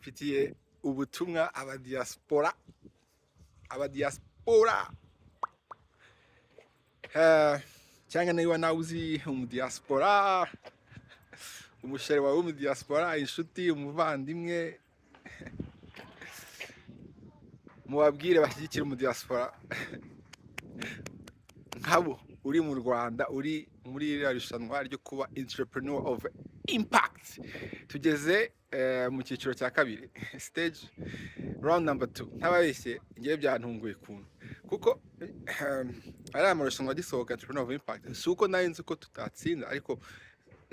mfitiye ubutumwa aba diaspora cyangwa niba nawe uzi diaspora, umusheri wawe diaspora, inshuti, umuvandimwe, mubabwire bashyigikire diaspora nkabo uri mu Rwanda, uri muri iriya rushanwa ryo kuba entrepreneur of impact. Tugeze mu cyiciro cya kabiri, stage round number 2. Ntababeshye ngiye byantunguye kuntu kuko ari amarushanwa gisohoka entrepreneur of impact, si uko nari nzi ko tutatsinda, ariko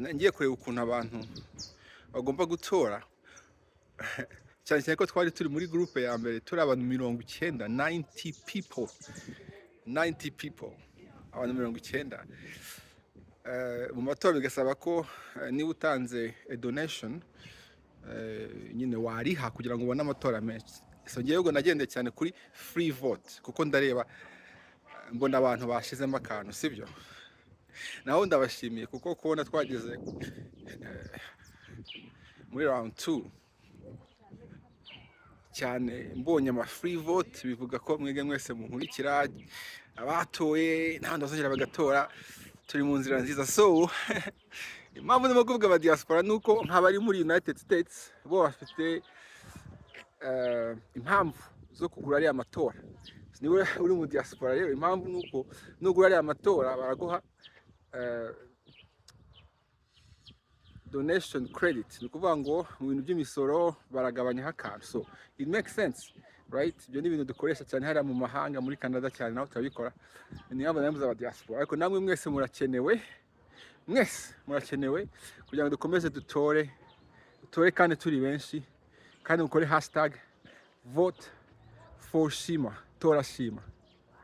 ngiye kureba ukuntu abantu bagomba gutora cyane cyane ko twari turi muri groupe ya mbere turi abantu 90, 90 people, abantu 90. Mu matora bigasaba ko niba utanze donation nyine wariha kugira ngo ubone amatora menshi. So ngiye ubwo nagendeye cyane kuri free vote kuko ndareba mbona abantu bashizemo akantu, sibyo? Naho ndabashimiye kuko kubona twageze muri round 2 cyane mbonye ama free vote, bivuga ko mwege mwese munkurikira, abatoye n'abandi bazongera bagatora, turi mu nzira nziza. So impamvu ndimo kuvuga aba diaspora nuko nk'abari muri United States bo bafite impamvu zo kugura ari amatora. Niwe uri mu diaspora rero, impamvu nuko nugura ari amatora baraguha donation credit, ni kuvuga ngo mu bintu by'imisoro baragabanya akantu. So it makes sense, right? Ibyo ni ibintu dukoresha cyane hariya mu mahanga, muri Canada cyane naho turabikora. Ni abo namuza aba diaspora, ariko namwe mwese murakenewe, kugira ngo dukomeze dutore kandi turi benshi, kandi mukore hashtag vote for Shima, tora Shima.